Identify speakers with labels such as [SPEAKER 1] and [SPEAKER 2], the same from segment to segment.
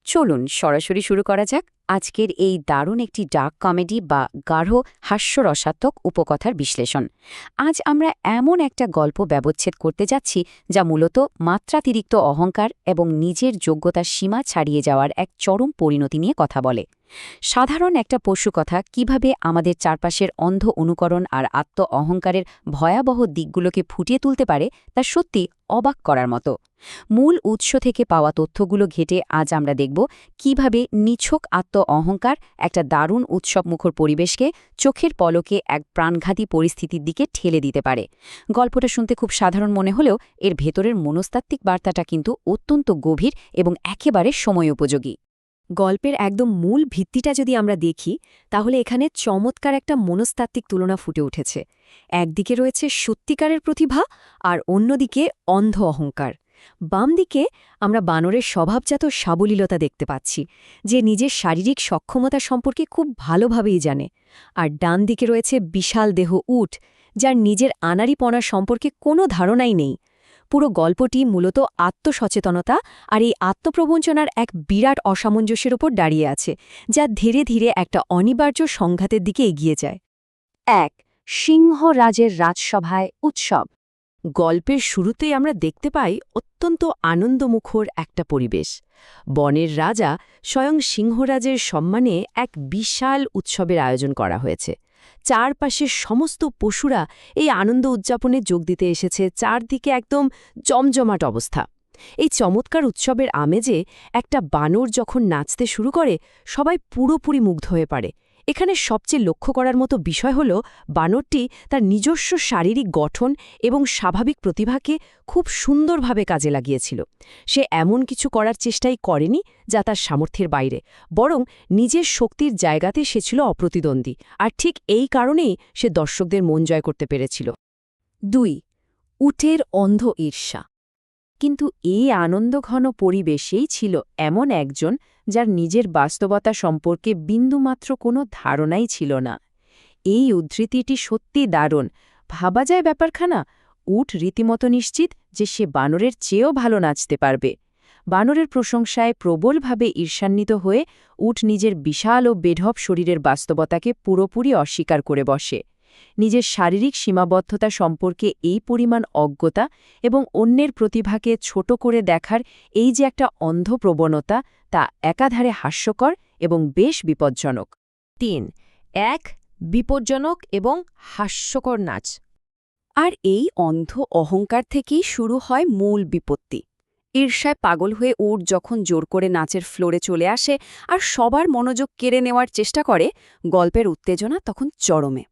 [SPEAKER 1] চলুন সরাসরি শুরু করা যাক আজকের এই দারুণ একটি ডার্ক কমেডি বা গাঢ় হাস্যরসাত্মক উপকথার বিশ্লেষণ। আজ আমরা এমন একটা গল্প ব্যবচ্ছেদ করতে যাচ্ছি যা মূলত মাত্রাতিরিক্ত অহংকার এবং নিজের যোগ্যতার সীমা ছাড়িয়ে যাওয়ার এক চরম পরিণতি নিয়ে কথা বলে। সাধারণ একটা পশুকথা কিভাবে আমাদের চারপাশের অন্ধ অনুকরণ আর আত্ম অহংকারের ভয়াবহ দিকগুলোকে ফুটিয়ে তুলতে পারে তা সত্যি অবাক করার মতো। মূল উৎস থেকে পাওয়া তথ্যগুলো ঘেঁটে আজ আমরা দেখব কিভাবে নিছক আত্ম অহংকার একটা দারুণ উৎসবমুখর পরিবেশকে চোখের পলকে এক প্রাণঘাতী পরিস্থিতির দিকে ঠেলে দিতে পারে। গল্পটা শুনতে খুব সাধারণ মনে হলেও এর ভেতরের মনস্তাত্ত্বিক বার্তাটা কিন্তু অত্যন্ত গভীর এবং একেবারে সময়োপযোগী।
[SPEAKER 2] গল্পের একদম মূল ভিত্তিটা যদি আমরা দেখি তাহলে এখানে চমৎকার একটা মনস্তাত্ত্বিক তুলনা ফুটে উঠেছে। একদিকে রয়েছে সত্যিকারের প্রতিভা আর অন্যদিকে অন্ধ অহংকার। বাম দিকে আমরা বানরের স্বভাবজাত সাবলীলতা দেখতে পাচ্ছি, যে নিজের শারীরিক সক্ষমতা সম্পর্কে খুব ভালোভাবেই জানে। আর ডান দিকে রয়েছে বিশাল দেহ উট, যার নিজের আনাড়িপনা সম্পর্কে কোনো ধারণাই নেই। পুরো গল্পটি মূলত আত্মসচেতনতা আর এই আত্মপ্রবঞ্চনার এক বিরাট অসামঞ্জস্যের ওপর দাঁড়িয়ে আছে, যা ধীরে ধীরে একটা অনিবার্য সংঘাতের দিকে এগিয়ে যায়।
[SPEAKER 1] ১. সিংহরাজের রাজসভায় উৎসব।
[SPEAKER 2] গল্পের শুরুতেই আমরা দেখতে পাই অত্যন্ত আনন্দমুখর একটা পরিবেশ। বনের রাজা স্বয়ং সিংহরাজের সম্মানে এক বিশাল উৎসবের আয়োজন করা হয়েছে। চারপাশের সমস্ত পশুরা এই আনন্দ উদযাপনে যোগ দিতে এসেছে। চারদিকে একদম জমজমাট অবস্থা। এই চমৎকার উৎসবের আমেজে একটা বানর যখন নাচতে শুরু করে, সবাই পুরোপুরি মুগ্ধ হয়ে পড়ে। এখানে সবচেয়ে লক্ষ্য করার মতো বিষয় হল বানরটি তার নিজস্ব শারীরিক গঠন এবং স্বাভাবিক প্রতিভাকে খুব সুন্দরভাবে কাজে লাগিয়েছিল। সে এমন কিছু করার চেষ্টাই করেনি যা তার সামর্থ্যের বাইরে, বরং নিজের শক্তির জায়গাতে সে ছিল অপ্রতিদ্বন্দ্বী। আর ঠিক এই কারণেই সে দর্শকদের মন জয় করতে পেরেছিল।
[SPEAKER 1] ২. উটের অন্ধ ঈর্ষা। কিন্তু এই আনন্দঘন পরিবেশেই ছিল এমন একজন যার নিজের বাস্তবতা সম্পর্কে বিন্দুমাত্র কোনো ধারণাই ছিল না। এই উদ্ধৃতিটি সত্যি দারুণ। ভাবা যায় ব্যাপারখানা। উট রীতিমতো নিশ্চিত যে সে বানরের চেয়েও ভালো নাচতে পারবে। বানরের প্রশংসায় প্রবলভাবে ঈর্ষান্বিত হয়ে উট নিজের বিশাল ও বেঢপ শরীরের বাস্তবতাকে পুরোপুরি অস্বীকার করে বসে। নিজের শারীরিক সীমাবদ্ধতা সম্পর্কে এই পরিমাণ অজ্ঞতা এবং অন্যের প্রতিভাকে ছোট করে দেখার এই যে একটা অন্ধ প্রবণতা, তা একাধারে হাস্যকর এবং বেশ বিপজ্জনক।
[SPEAKER 2] ৩. এক বিপজ্জনক এবং হাস্যকর নাচ।
[SPEAKER 1] আর এই অন্ধ অহংকার থেকেই শুরু হয় মূল বিপত্তি। ঈর্ষায় পাগল হয়ে উট যখন জোর করে নাচের ফ্লোরে চলে আসে আর সবার মনোযোগ কেড়ে নেওয়ার চেষ্টা করে, গল্পের উত্তেজনা তখন চরমে।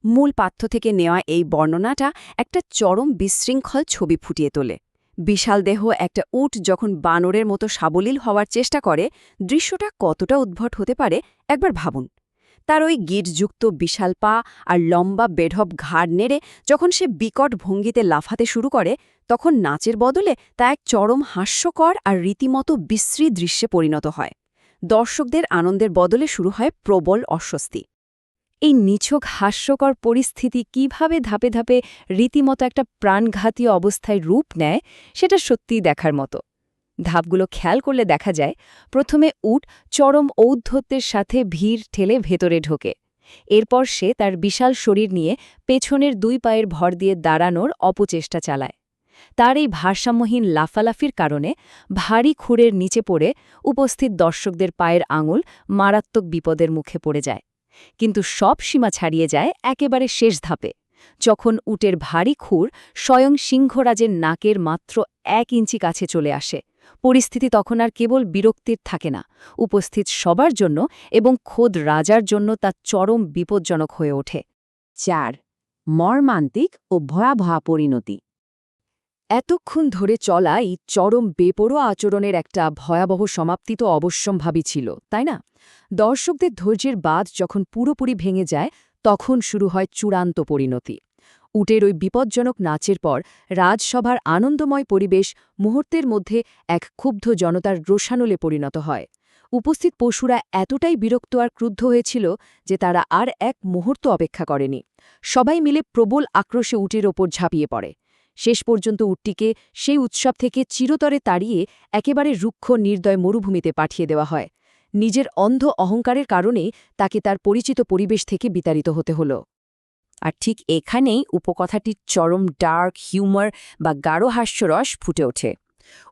[SPEAKER 1] মূল পাঠ্য থেকে নেওয়া এই বর্ণনাটা একটা চরম বিশৃঙ্খল ছবি ফুটিয়ে তোলে। বিশাল দেহ একটা উট যখন বানরের মতো সাবলীল হওয়ার চেষ্টা করে, দৃশ্যটা কতটা উদ্ভট হতে পারে একবার ভাবুন। তার ওই গিঁটযুক্ত বিশাল পা আর লম্বা বেঢপ ঘাড় নেড়ে যখন সে বিকট ভঙ্গিতে লাফাতে শুরু করে, তখন নাচের বদলে তা এক চরম হাস্যকর আর রীতিমতো বিশ্রী দৃশ্যে পরিণত হয়। দর্শকদের আনন্দের বদলে শুরু হয় প্রবল অস্বস্তি। এই নিছক হাস্যকর পরিস্থিতি কিভাবে ধাপে ধাপে রীতিমতো একটা প্রাণঘাতী অবস্থায় রূপ নেয়, সেটা সত্যিই দেখার মতো। ধাপগুলো খেয়াল করলে দেখা যায়, প্রথমে উট চরম ঔদ্ধত্যের সাথে ভিড় ঠেলে ভেতরে ঢোকে। এরপর সে তার বিশাল শরীর নিয়ে পেছনের দুই পায়ের ভর দিয়ে দাঁড়ানোর অপচেষ্টা চালায়। তার এই ভারসাম্যহীন লাফালাফির কারণে ভারী খুঁড়ের নিচে পড়ে উপস্থিত দর্শকদের পায়ের আঙুল মারাত্মক বিপদের মুখে পড়ে যায়। কিন্তু সব সীমা ছাড়িয়ে যায় একেবারে শেষ ধাপে, যখন উটের ভারী খুর স্বয়ং সিংহরাজের নাকের মাত্র 1 ইঞ্চি কাছে চলে আসে। পরিস্থিতি তখন আর কেবল বিরক্তির থাকে না, উপস্থিত সবার জন্য এবং খোদ রাজার জন্য তা চরম বিপজ্জনক হয়ে ওঠে। 4. মর্মান্তিক ও ভয়াবহ পরিণতি। এতক্ষণ ধরে চলা এই চরম বেপরোয়া আচরণের একটা ভয়াবহ সমাপ্তি তো অবশ্যম্ভাবী ছিল, তাই না? দর্শকদের ধৈর্যের বাঁধ যখন পুরোপুরি ভেঙে যায়, তখন শুরু হয় চূড়ান্ত পরিণতি। উটের ওই বিপজ্জনক নাচের পর রাজসভার আনন্দময় পরিবেশ মুহূর্তের মধ্যে এক ক্ষুব্ধ জনতার রোষানলে পরিণত হয়। উপস্থিত পশুরা এতটাই বিরক্ত আর ক্রুদ্ধ হয়েছিল যে তারা আর এক মুহূর্ত অপেক্ষা করেনি। সবাই মিলে প্রবল আক্রোশে উটের ওপর ঝাঁপিয়ে পড়ে। শেষ পর্যন্ত উটটিকে সেই উৎসব থেকে চিরতরে তাড়িয়ে একেবারে রুক্ষ নির্দয় মরুভূমিতে পাঠিয়ে দেওয়া হয়। নিজের অন্ধ অহংকারের কারণে তাকে তার পরিচিত পরিবেশ থেকে বিতাড়িত হতে হল। আর ঠিক এখানেই উপকথাটির চরম ডার্ক হিউমার বা গাঢ় হাস্যরস ফুটে ওঠে।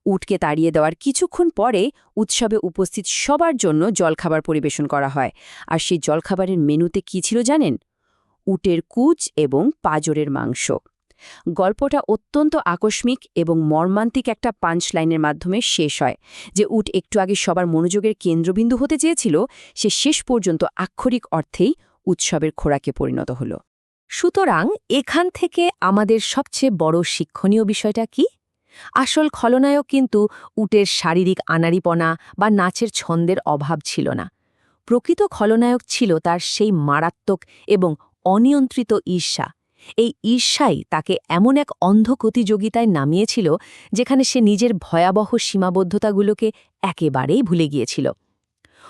[SPEAKER 1] উটকে তাড়িয়ে দেওয়ার কিছুক্ষণ পরে উৎসবে উপস্থিত সবার জন্য জলখাবার পরিবেশন করা হয়। আর সেই জলখাবারের মেনুতে কী ছিল জানেন? উটের কুচ এবং পাঁজরের মাংস। গল্পটা অত্যন্ত আকস্মিক এবং মর্মান্তিক একটা পাঞ্চলাইনের মাধ্যমে শেষ হয়। যে উট একটু আগে সবার মনোযোগের কেন্দ্রবিন্দু হতে চেয়েছিল, সে শেষ পর্যন্ত আক্ষরিক অর্থেই উৎসবের খোরাকে পরিণত হল।
[SPEAKER 2] সুতরাং এখান থেকে আমাদের সবচেয়ে বড় শিক্ষণীয় বিষয়টা কি? আসল খলনায়ক কিন্তু উটের শারীরিক আনাড়িপনা বা নাচের ছন্দের অভাব ছিল না। প্রকৃত খলনায়ক ছিল তার সেই মারাত্মক এবং অনিয়ন্ত্রিত ঈর্ষা। এই ঈর্ষাই তাকে এমন এক অন্ধ প্রতিযোগিতায় নামিয়েছিল যেখানে সে নিজের ভয়াবহ সীমাবদ্ধতাগুলোকে একেবারেই ভুলে গিয়েছিল।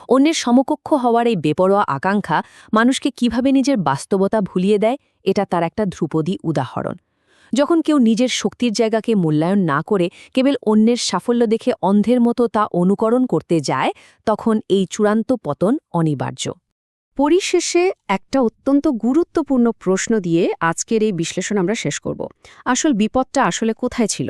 [SPEAKER 2] অন্যের সমকক্ষ হওয়ার এই বেপরোয়া আকাঙ্ক্ষা মানুষকে কিভাবে নিজের বাস্তবতা ভুলিয়ে দেয়, এটা তার একটা ধ্রুপদী উদাহরণ। যখন কেউ নিজের শক্তির জায়গাকে মূল্যায়ন না করে কেবল অন্যের সাফল্য দেখে অন্ধের মতো তা অনুকরণ করতে যায়, তখন এই চূড়ান্ত পতন অনিবার্য।
[SPEAKER 1] পরিশেষে একটা অত্যন্ত গুরুত্বপূর্ণ প্রশ্ন দিয়ে আজকের এই বিশ্লেষণ আমরা শেষ করব। আসল বিপদটা আসলে কোথায় ছিল?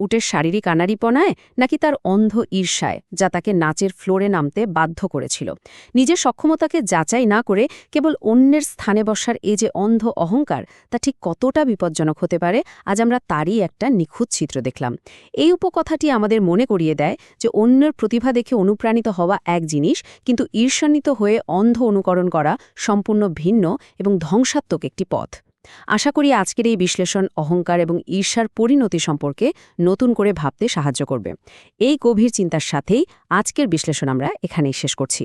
[SPEAKER 1] উটের শারীরিক আনাড়িপনায় নাকি তার অন্ধ ঈর্ষায়, যা তাকে নাচের ফ্লোরে নামতে বাধ্য করেছিল? নিজের সক্ষমতাকে যাচাই না করে কেবল অন্যের স্থানে বসার এই যে অন্ধ অহংকার, তা ঠিক কতটা বিপজ্জনক হতে পারে, আজ আমরা তারই একটা নিখুঁত চিত্র দেখলাম। এই উপকথাটি আমাদের মনে করিয়ে দেয় যে অন্যের প্রতিভা দেখে অনুপ্রাণিত হওয়া এক জিনিস, কিন্তু ঈর্ষান্বিত হয়ে অন্ধ অনুকরণ করা সম্পূর্ণ ভিন্ন এবং ধ্বংসাত্মক একটি পথ। আশা করি আজকের এই বিশ্লেষণ অহংকার এবং ঈর্ষার পরিণতি সম্পর্কে নতুন করে ভাবতে সাহায্য করবে। এই গভীর চিন্তার সাথেই আজকের বিশ্লেষণ আমরা এখানেই শেষ করছি।